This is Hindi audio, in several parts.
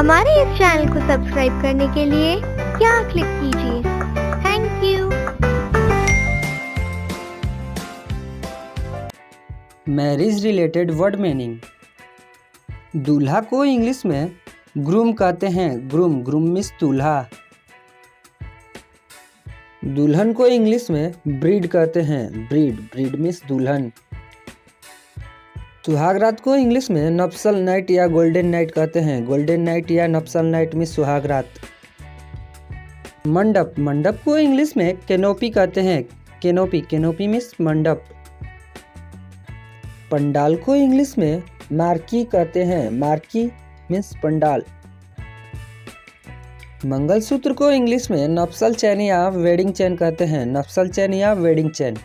हमारे इस चैनल को सब्सक्राइब करने के लिए यहाँ क्लिक कीजिए। Thank you. Marriage related word meaning. दूल्हा को इंग्लिश में ग्रूम कहते हैं। ग्रूम मीन्स दूल्हा। दुल्हन को इंग्लिश में ब्रीड कहते हैं। ब्रीड मीन्स दुल्हन। सुहागरात को इंग्लिश में नप्सल नाइट या गोल्डन नाइट कहते हैं। गोल्डन नाइट या नप्सल नाइट मीन्स सुहागरात। मंडप को इंग्लिश में कैनोपी कहते हैं। कैनोपी मीन्स मंडप। पंडाल को इंग्लिश में मार्की कहते हैं। Marquee means pandal. मंगलसूत्र को इंग्लिश में नप्सल चैन या वेडिंग चैन कहते हैं। नप्सल चैन या वेडिंग चैन।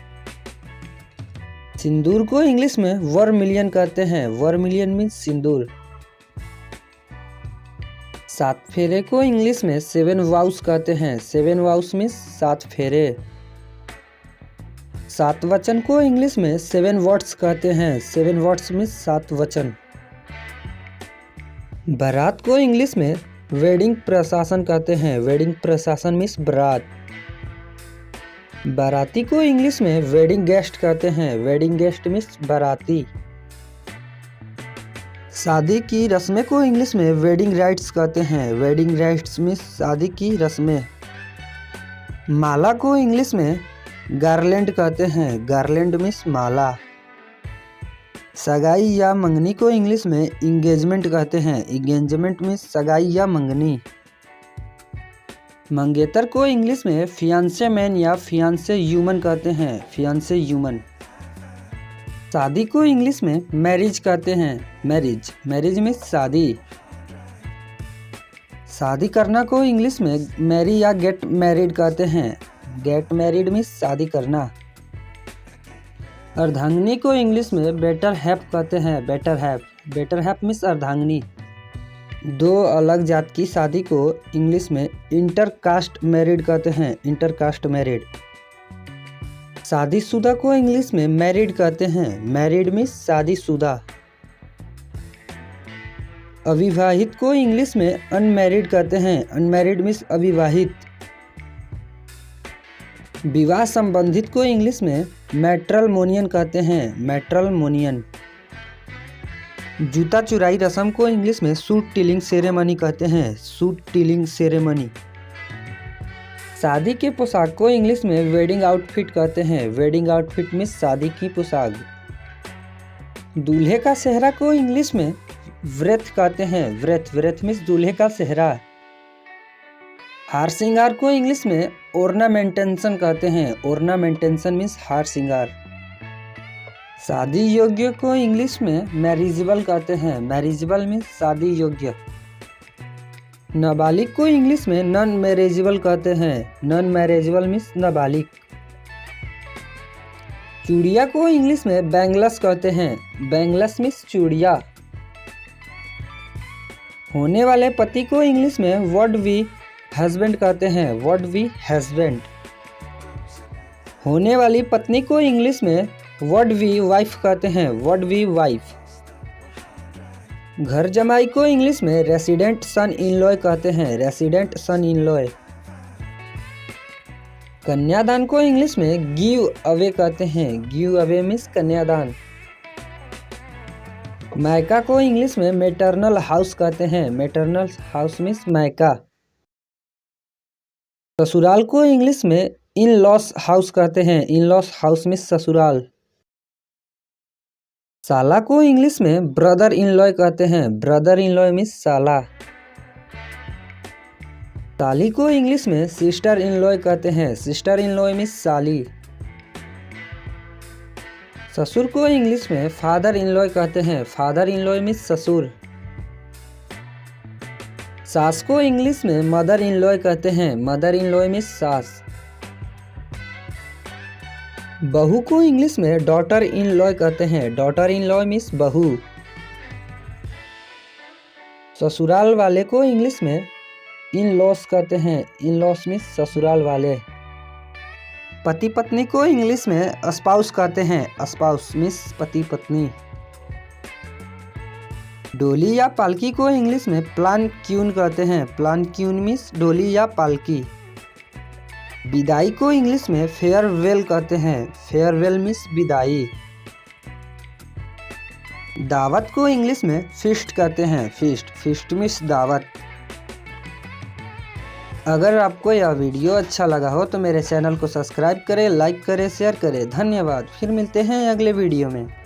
सिंदूर को इंग्लिश में वर्मिलियन कहते हैं। वर्मिलियन मीन्स सिंदूर। 7 फेरे को इंग्लिश में 7 वाउस कहते हैं। 7 वाउस मीन्स 7 फेरे। 7 वचन को इंग्लिश में 7 वर्ड्स कहते हैं। 7 वर्ड्स मीन्स 7 वचन। बारात को इंग्लिश में वेडिंग प्रशासन कहते हैं। वेडिंग प्रशासन मीन्स बारात। बाराती को इंग्लिश में वेडिंग गेस्ट कहते हैं। वेडिंग गेस्ट मीन्स बाराती। शादी की रस्में को इंग्लिश में वेडिंग राइट्स कहते हैं। वेडिंग राइट्स मीन्स शादी की रस्में। माला को इंग्लिश में गार्लैंड कहते हैं। गार्लैंड मीन्स माला। सगाई या मंगनी को इंग्लिश में इंगेजमेंट कहते हैं। इंगेजमेंट मीन्स सगाई या मंगनी। मंगेतर को इंग्लिश में फियांसे मैन या फियांसे ह्यूमन कहते हैं। Fiance human. शादी को इंग्लिश में मैरिज कहते हैं। मैरिज मीन्स शादी। शादी करना को इंग्लिश में मैरी या गेट मैरिड कहते हैं। गेट मैरिड मीन्स शादी करना। अर्धांगिनी को इंग्लिश में बेटर हैप कहते हैं। Better हैप means अर्धांगिनी। 2 अलग जात की शादी को इंग्लिश में इंटरकास्ट मैरिड कहते हैं। Intercaste married. शादीशुदा को इंग्लिश में मैरिड कहते हैं। मैरिड मीन्स शादीशुदा। अविवाहित को इंग्लिश में अनमैरिड कहते हैं। अनमैरिड मीन्स अविवाहित। विवाह संबंधित को इंग्लिश में मैट्रिमोनियन कहते हैं। मैट्रिमोनियन। जूता चुराई रस्म को इंग्लिश में सूट टीलिंग सेरेमनी कहते हैं। Suit tilling ceremony. शादी के पोशाक को इंग्लिश में वेडिंग आउटफिट कहते हैं। वेडिंग आउटफिट मीन्स शादी की पोशाक। दूल्हे का सेहरा को इंग्लिश में व्रेथ कहते हैं। व्रेथ मीन्स दूल्हे का सेहरा। हार श्रृंगार को इंग्लिश में ऑर्नामेंटेशन कहते हैं। ऑर्नामेंटेशन मीन्स हार श्रृंगार। शादी योग्य को इंग्लिश में मैरिजेबल कहते हैं। मैरिजेबल मीन्स शादी योग्य। नाबालिग को इंग्लिश में नॉन मैरिजेबल कहते हैं। नॉन मैरिजेबल मीन्स नाबालिग। चूड़िया को इंग्लिश में बैंगल्स कहते हैं। बैंगल्स मीन्स चूड़िया। होने वाले पति को इंग्लिश में वुड बी हस्बैंड कहते हैं। Would be husband. होने वाली पत्नी को इंग्लिश में वुड बी वाइफ कहते हैं। Would be wife. घर जमाई को इंग्लिश में रेसिडेंट सन इन लॉ कहते हैं। Resident son in law. कन्यादान को इंग्लिश में गिव अवे कहते हैं। गिव अवे मीन्स कन्यादान। मायका को इंग्लिश में मैटरनल हाउस कहते हैं। मैटरनल हाउस मीन्स मायका। ससुराल को इंग्लिश में इन लॉस हाउस कहते हैं। इन लॉस हाउस मीन्स ससुराल। साला को इंग्लिश में ब्रदर इन लॉ कहते हैं। ब्रदर इन लॉ मीन्स साला। साली को इंग्लिश में सिस्टर इन लॉ कहते हैं। सिस्टर इन लॉ मीन्स साली। ससुर को इंग्लिश में फादर इन लॉ कहते हैं। फादर इन लॉ मीन्स ससुर। सास को इंग्लिश में मदर इन लॉ कहते हैं। मदर इन लॉ मीन्स सास। बहू को इंग्लिश में डॉटर इन लॉ कहते हैं। डॉटर इन लॉ मीन्स बहू। ससुराल वाले को इंग्लिश में इन लॉस कहते हैं। इन लॉस मीन्स ससुराल वाले। पति पत्नी को इंग्लिश में स्पाउस कहते हैं। स्पाउस मीन्स पति पत्नी। डोली या पालकी को इंग्लिश में प्लानक्यून कहते हैं। प्लानक्यून मीन्स डोली या पालकी। विदाई को इंग्लिश में फेयरवेल कहते हैं। फेयरवेल मीन्स विदाई। दावत को इंग्लिश में फीस्ट कहते हैं। फीस्ट मीन्स दावत। अगर आपको यह वीडियो अच्छा लगा हो तो मेरे चैनल को सब्सक्राइब करें, लाइक करें, शेयर करें। धन्यवाद। फिर मिलते हैं अगले वीडियो में।